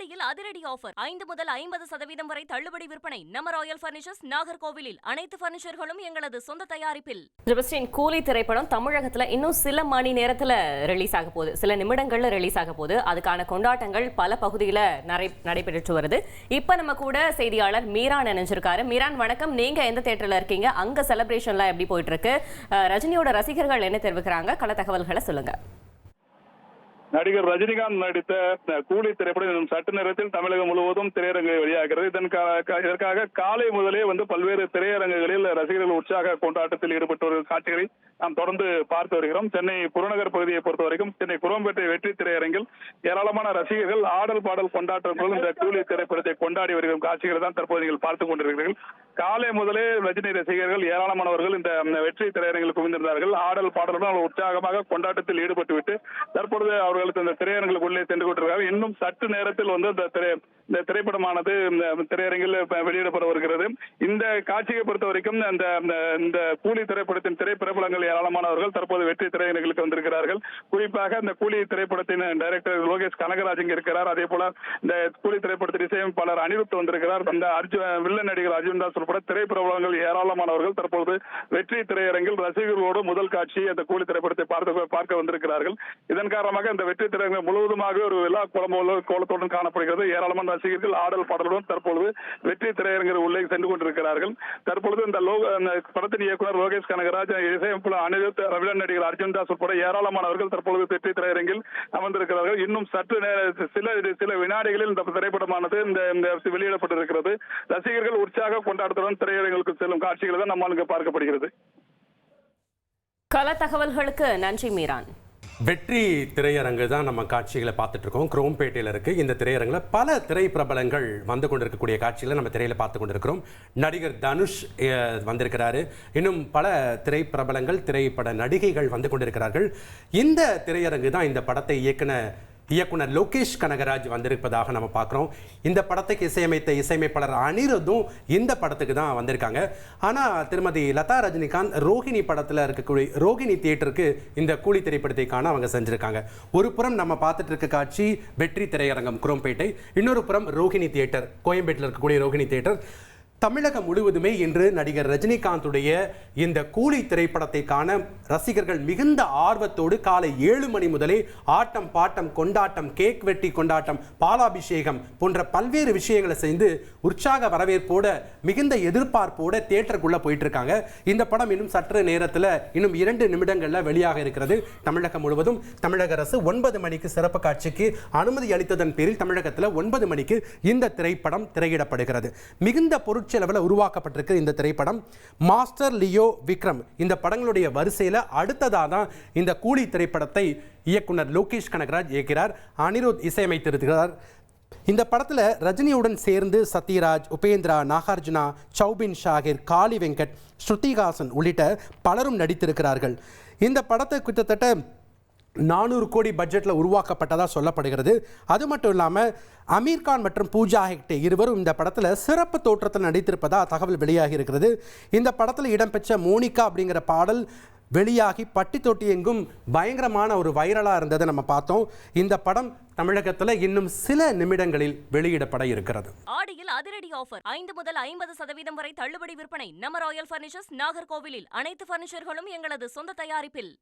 ஆடியில் அதிரடி ஆஃபர் 5 முதல் 50% வரை தள்ளுபடி விற்பனை. நம்ம ராயல் பர்னிச்சர்ஸ், நாகர்கோவிலில். அனைத்து பர்னிச்சர்களும் எங்களது சொந்த தயாரிப்பில். ஜெபஸ்டின், கூலி திரைப்படம் தமிழகத்துல இன்னும் சில மணி நேரத்துல ரிலீஸ் ஆக போகுது, சில நிமிடங்கள்ல ரிலீஸ் ஆக போகுது. அதுக்கான கொண்டாட்டங்கள் பல பகுதியில நடைபெற்று வருது. இப்ப நம்ம கூட செய்தியாளர் மீரான் நினைச்சிருக்காரு. மீரான், வணக்கம். நீங்க எந்த தியேட்டர்ல இருக்கீங்க? அங்க செலிப்ரேஷன்லாம் எப்படி போயிட்டு இருக்கு? ரஜினியோட ரசிகர்கள் என்ன தெரிவிக்கிறாங்க? கள தகவல்களை சொல்லுங்க. நடிகர் ரஜினிகாந்த் நடித்த கூலி திரைப்படம் சற்று நேரத்தில் தமிழகம் முழுவதும் திரையரங்கு வெளியாகிறது. இதற்காக காலை முதலே பல்வேறு திரையரங்குகளில் ரசிகர்கள் உற்சாக கொண்டாட்டத்தில் ஈடுபட்டு வரும் காட்சிகளை நாம் தொடர்ந்து பார்த்து வருகிறோம். சென்னை புறநகர் பகுதியை பொறுத்த வரைக்கும் சென்னை குரோம்பேட்டை வெற்றி திரையரங்கில் ஏராளமான ரசிகர்கள் ஆடல் பாடல் கொண்டாட்டங்களும் இந்த கூலி திரைப்படத்தை கொண்டாடி வருகிற காட்சிகளை தான் தற்போது நீங்கள் பார்த்துக் கொண்டிருக்கிறீர்கள். காலை முதலே ரஜினி ரசிகர்கள் ஏராளமானவர்கள் இந்த வெற்றி திரையரங்கில் குவிந்திருந்தார்கள். ஆடல் பாடலுடன் உற்சாகமாக கொண்டாட்டத்தில் ஈடுபட்டுவிட்டு தற்பொழுது அவர்களுக்கு இந்த திரையரங்குகளுக்குள்ளே சென்று கொண்டிருக்கிறார்கள். இன்னும் சற்று நேரத்தில் இந்த திரைப்படமானது திரையரங்கில் வெளியிடப்பட வருகிறது. இந்த காட்சியை பொறுத்த வரைக்கும் இந்த கூலி திரைப்படத்தின் திரைப்பிரபலங்கள் ஏராளமானவர்கள் தற்போது வெற்றி திரையரங்குகளுக்கு வந்திருக்கிறார்கள். குறிப்பாக இந்த கூலி திரைப்படத்தின் டைரக்டர் லோகேஷ் கனகராஜ் இங்கு இருக்கிறார். அதே போல இந்த கூலி திரைப்படத்தின் இசையமைப்பாளர் அனிருத் வந்திருக்கிறார். இந்த வில்லன் நடிகர் அர்ஜுன் தாஸ் உட்பட திரைப்பிரபலங்கள் ஏராளமானவர்கள் தற்போது வெற்றி திரையரங்கில் ரசிகர்களோடு முதல் காட்சி அந்த கூலி திரைப்படத்தை பார்க்க வந்திருக்கிறார்கள். இதன் காரணமாக இந்த வெற்றி திரையரங்கம் முழுவதுமாக ஒரு விழா கோலத்துடன் காணப்படுகிறது. ஏராளமான ரசிகர்கள் ஆடல் பாடலுடன் தற்பொழுது வெற்றி திரையரங்கில் உள்ளே சென்று கொண்டிருக்கிறார்கள். தற்பொழுது இந்த படத்தின் இயக்குனர் லோகேஷ் கனகராஜ், இசையமைப்பாளர் அனிருத், வில்லன் நடிகர் அர்ஜுன் தாஸ் உட்பட ஏராளமானவர்கள் தற்பொழுது வெற்றி திரையரங்கில் அமர்ந்திருக்கிறார்கள். இன்னும் சற்று சில வினாடிகளில் இந்த திரைப்படமானது வெளியிடப்பட்டிருக்கிறது. ரசிகர்கள் உற்சாக கொண்டாட்டத்துடன் திரையரங்குகளுக்கு செல்லும் காட்சிகளை தான் நம்மால் இங்கு பார்க்கப்படுகிறது. கள தகவல்களுக்கு நன்றி மீரான். வெற்றி திரையரங்கு தான் நம்ம காட்சிகளை பார்த்துட்டு இருக்கோம். குரோம்பேட்டையில் இருக்கு. இந்த திரையரங்கில் பல திரை பிரபலங்கள் வந்து கொண்டிருக்கக்கூடிய காட்சிகளை நம்ம திரையில பார்த்து கொண்டிருக்கிறோம். நடிகர் தனுஷ் வந்திருக்கிறாரு. இன்னும் பல திரை பிரபலங்கள், திரைப்பட நடிகைகள் வந்து கொண்டிருக்கிறார்கள். இந்த திரையரங்கு தான் இந்த படத்தை இயக்குனர் லோகேஷ் கனகராஜ் வந்திருப்பதாக நம்ம பார்க்குறோம். இந்த படத்துக்கு இசையமைத்த இசையமைப்பாளர் அனிருத்தும் இந்த படத்துக்கு தான் வந்திருக்காங்க. ஆனால் திருமதி லதா ரஜினிகாந்த் ரோஹிணி படத்தில் இருக்கக்கூடிய ரோஹிணி தியேட்டருக்கு இந்த கூலி திரைப்படத்தை காண அவங்க செஞ்சுருக்காங்க. ஒரு புறம் நம்ம பார்த்துட்டு இருக்க காட்சி வெற்றி திரையரங்கம் குரோம்பேட்டை, இன்னொரு புறம் ரோஹிணி தியேட்டர் கோயம்பேட்டில் இருக்கக்கூடிய ரோஹிணி தியேட்டர். தமிழகம் முழுவதுமே இன்று நடிகர் ரஜினிகாந்துடைய இந்த கூலி திரைப்படத்தை காண ரசிகர்கள் மிகுந்த ஆர்வத்தோடு காலை 7 மணி முதலே ஆட்டம் பாட்டம் கொண்டாட்டம், கேக் வெட்டி கொண்டாட்டம், பாலாபிஷேகம் போன்ற பல்வேறு விஷயங்களை செய்து உற்சாக வரவேற்போட மிகுந்த எதிர்பார்ப்போட தியேட்டருக்குள்ள போயிட்டு இருக்காங்க. இந்த படம் இன்னும் சற்று நேரத்தில் இன்னும் 2 நிமிடங்கள்ல வெளியாக இருக்கிறது. தமிழகம் முழுவதும் தமிழக அரசு 9 மணிக்கு சிறப்பு காட்சிக்கு அனுமதி அளித்ததன் பேரில் தமிழகத்தில் 9 மணிக்கு இந்த திரைப்படம் திரையிடப்படுகிறது. மிகுந்த செலவில் உருவாக்கப்பட்டிருக்கு இந்த திரைப்படம். மாஸ்டர், லியோ, விக்ரம் இந்த படங்களுடைய வரிசையில் அடுத்ததாக தான் இந்த கூலி திரைப்படத்தை இயக்குனர் லோகேஷ் கனகராஜ் இயக்கிறார். அனிருத் இசையமைத்திருக்கிறார். இந்த படத்தில் ரஜினியுடன் சேர்ந்து சத்யராஜ், உபேந்திரா, நாகார்ஜுனா, சௌபின் ஷாகிர், காளி வெங்கட், ஸ்ருதிஹாசன் உள்ளிட்ட பலரும் நடித்திருக்கிறார்கள். இந்த படத்தை கிட்டத்தட்ட 400 கோடி பட்ஜெட்டில் உருவாக்கப்பட்டதாக சொல்லப்படுகிறது. அது மட்டும் இல்லாமல் அமீர்கான் மற்றும் பூஜா ஹெக்டே இருவரும் இந்த படத்தில் சிறப்பு தோற்றத்தில் நடித்திருப்பதாக தகவல் வெளியாகி இருக்கிறது. இந்த படத்தில் இடம்பெற்ற மோனிகா அப்படிங்கிற பாடல் வெளியாகி பட்டி தொட்டி எங்கும் பயங்கரமான ஒரு வைரலாக இருந்ததை நம்ம பார்த்தோம். இந்த படம் தமிழகத்தில் இன்னும் சில நிமிடங்களில் வெளியிடப்பட இருக்கிறது. ஆடியில் அதிரடி ஆஃபர் 5 முதல் 50% வரை தள்ளுபடி விற்பனை. நம்ம ராயல் பர்னிச்சர்ஸ், நாகர்கோவிலில். அனைத்து பர்னிச்சர்களும் எங்களது சொந்த தயாரிப்பில்.